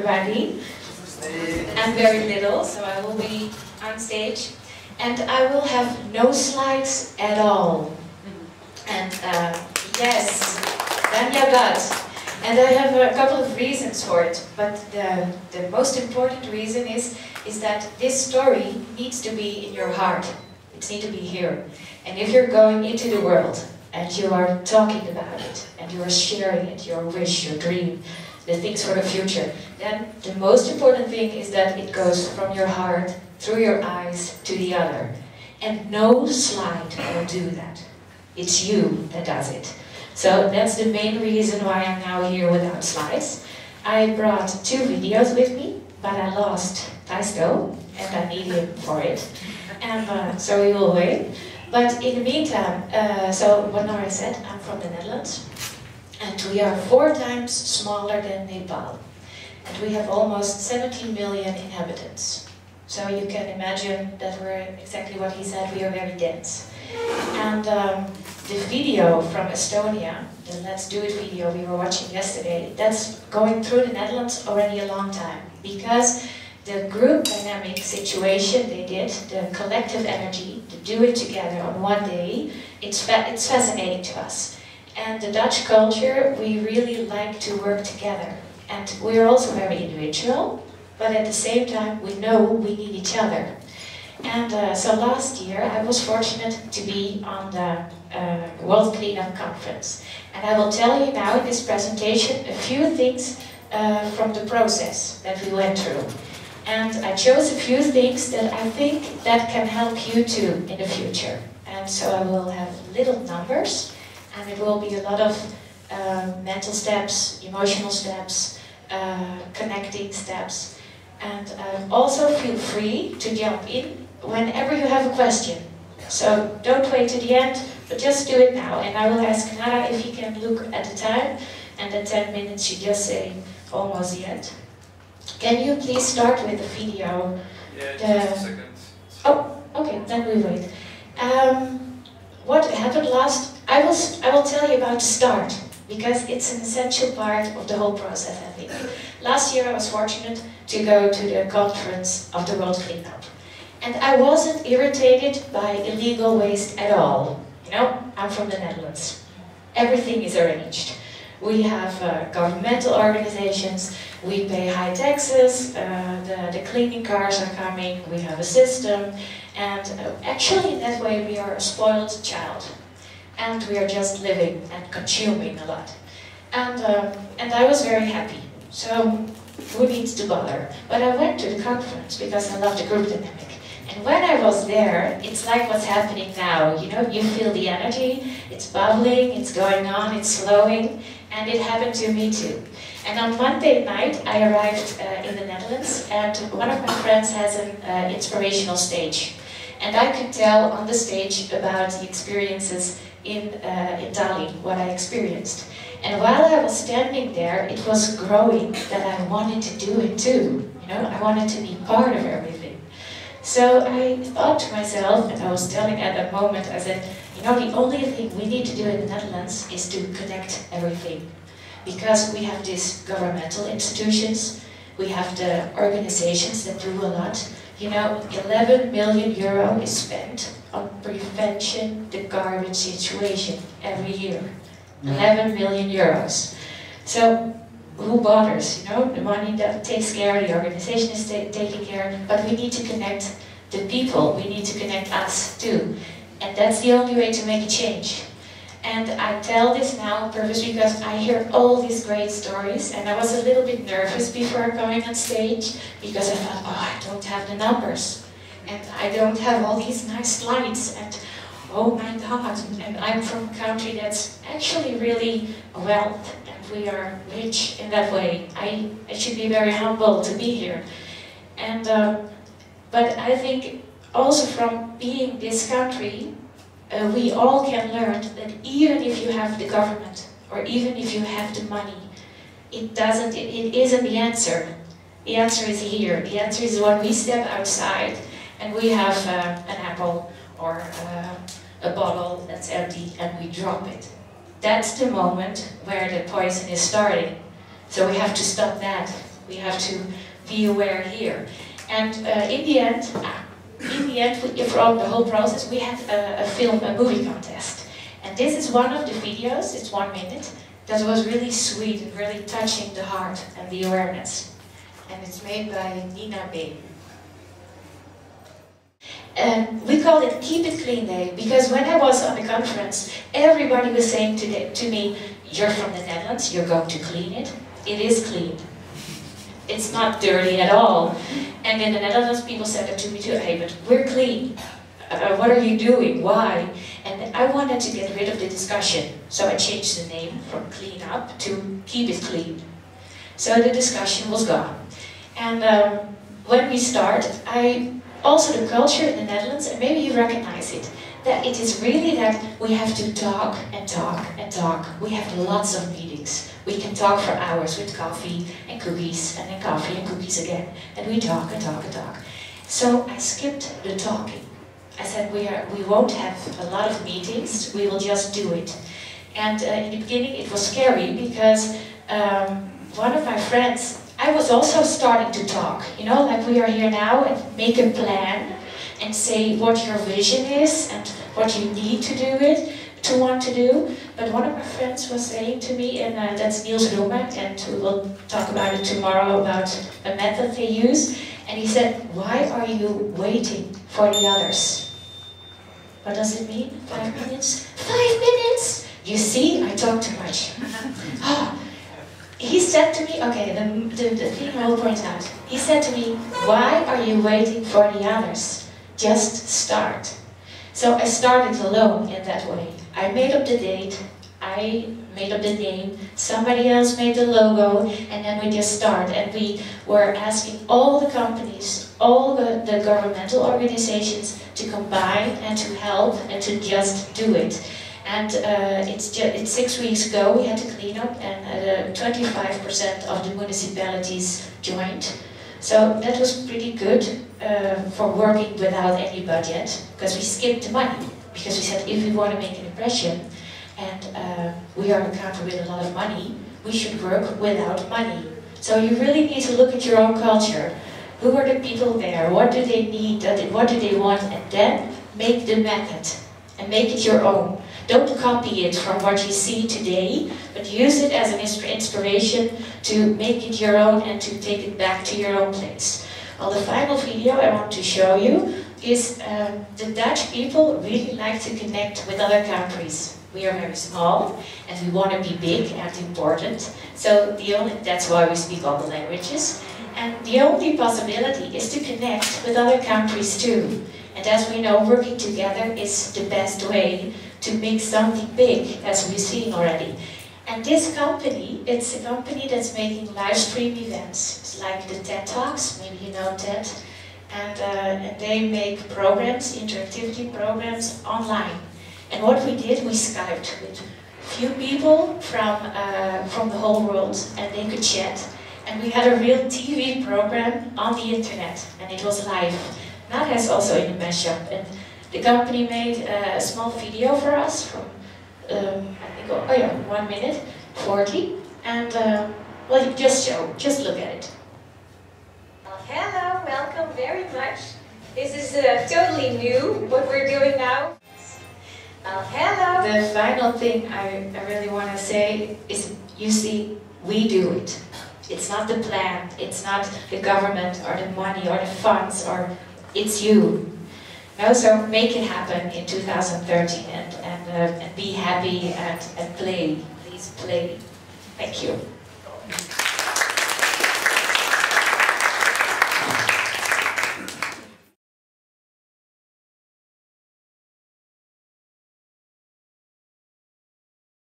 everybody. I'm very little, so I will be on stage. And I will have no slides at all. And yes, Danya. And I have a couple of reasons for it, but the most important reason is that this story needs to be in your heart. It needs to be here. And if you're going into the world, and you are talking about it, and you are sharing it, your wish, your dream, the things for the future, then the most important thing is that it goes from your heart, through your eyes, to the other. And no slide will do that. It's you that does it. So that's the main reason why I'm now here without slides. I brought 2 videos with me, but I lost Thaisto, and I need him for it. And so we will wait. But in the meantime, so what Nora said, I'm from the Netherlands. And we are 4 times smaller than Nepal. And we have almost 17 million inhabitants. So you can imagine that we're exactly what he said, we are very dense. And the video from Estonia, the Let's Do It video we were watching yesterday, that's going through the Netherlands already a long time. Because the group dynamic situation they did, the collective energy, to do it together on one day, it's fascinating to us. And the Dutch culture, we really like to work together. And we're also very individual, but at the same time we know we need each other. And so last year I was fortunate to be on the World Cleanup Conference. And I will tell you now in this presentation a few things from the process that we went through. And I chose a few things that I think that can help you too in the future. And so I will have little numbers, and it will be a lot of mental steps, emotional steps, connecting steps. And also feel free to jump in whenever you have a question. So don't wait to the end, but just do it now. And I will ask Nara if he can look at the time, and at 10 minutes you just say almost the end. Can you please start with the video? Yeah, just a second. Oh, okay, then we wait. What happened last? I will tell you about the start, because it's an essential part of the whole process, I think. Last year I was fortunate to go to the conference of the World Cleanup. And I wasn't irritated by illegal waste at all. You know, I'm from the Netherlands. Everything is arranged. We have governmental organizations, we pay high taxes, the cleaning cars are coming, we have a system, and actually in that way we are a spoiled child. And we are just living and consuming a lot. And I was very happy. So who needs to bother? But I went to the conference because I love the group dynamic. And when I was there, it's like what's happening now. You know, you feel the energy, it's bubbling, it's going on, it's flowing. And it happened to me too. And on Monday night, I arrived in the Netherlands, and one of my friends has an inspirational stage. And I could tell on the stage about the experiences in Tallinn, what I experienced. And while I was standing there, it was growing that I wanted to do it too. You know, I wanted to be part of everything. So I thought to myself, and I was telling at that moment, I said, you know, the only thing we need to do in the Netherlands is to connect everything. Because we have these governmental institutions, we have the organizations that do a lot. You know, 11 million euro is spent on prevention the garbage situation every year. 11 million euros. So who bothers? You know, the money that takes care, the organization is taking care, but we need to connect the people, we need to connect us too. And that's the only way to make a change. And I tell this now on purpose because I hear all these great stories, and I was a little bit nervous before coming on stage because I thought, oh, I don't have the numbers, and I don't have all these nice slides, and oh my God, and I'm from a country that's actually really wealth, and we are rich in that way. I should be very humble to be here. And but I think also from being this country, we all can learn that even if you have the government, or even if you have the money, it isn't the answer. The answer is here. The answer is when we step outside and we have an apple or a bottle that's empty and we drop it. That's the moment where the poison is starting. So we have to stop that. we have to be aware here. And in the end, from the whole process, we had a movie contest. And this is one of the videos, it's 1 minute, that was really sweet and really touching the heart and the awareness. And it's made by Nina B. And we called it Keep It Clean Day, because when I was on the conference, everybody was saying to me, you're from the Netherlands, you're going to clean it. It is clean. It's not dirty at all. And in the Netherlands, people said it to me too, hey, but we're clean. What are you doing? Why? And I wanted to get rid of the discussion, so I changed the name from Clean Up to Keep It Clean. So the discussion was gone. And when we start, also the culture in the Netherlands, and maybe you recognize it, that it is really that we have to talk and talk and talk. We have lots of meetings. We can talk for hours with coffee and cookies, and then coffee and cookies again. And we talk and talk and talk. So I skipped the talking. I said we won't have a lot of meetings, we will just do it. And in the beginning it was scary because one of my friends, I was also starting to talk, you know, like we are here now, and make a plan and say what your vision is and what you need to do it, to want to do. But one of my friends was saying to me, and that's Niels Roemak, and we'll talk about it tomorrow, about a method they use, and he said, why are you waiting for the others? What does it mean? 5 minutes? 5 minutes! You see, I talk too much. He said to me, okay, the thing I will point out. He said to me, why are you waiting for the others? Just start. So I started alone in that way. I made up the date, I made up the name, somebody else made the logo, and then we just start. And we were asking all the companies, all the governmental organizations to combine and to help and to just do it. And it's 6 weeks ago we had to clean up, and 25% of the municipalities joined. So that was pretty good for working without any budget, because we skipped the money. Because we said if we want to make an impression, and we are a country with a lot of money, we should work without money. So you really need to look at your own culture. Who are the people there? What do they need? What do they want? And then make the method and make it your own. Don't copy it from what you see today, but use it as an inspiration to make it your own and to take it back to your own place. Well, the final video I want to show you is the Dutch people really like to connect with other countries. We are very small and we want to be big and important, so that's why we speak all the languages. And the only possibility is to connect with other countries too. And as we know, working together is the best way to make something big, as we've seen already. And this company, it's a company that's making live stream events. It's like the TED Talks, maybe you know TED. And they make programs, interactivity programs, online. And what we did, we Skyped with few people from the whole world, and they could chat. And we had a real TV program on the internet, and it was live. That has also in the mashup. And the company made a small video for us from, I think, 1 minute, 40. And, well, you just look at it. Well, hello, welcome very much. This is totally new, what we're doing now. Well, hello. The final thing I really want to say is, you see, we do it. It's not the plan, it's not the government or the money or the funds, or it's you. No, so make it happen in 2013 and be happy and play. Please play. Thank you.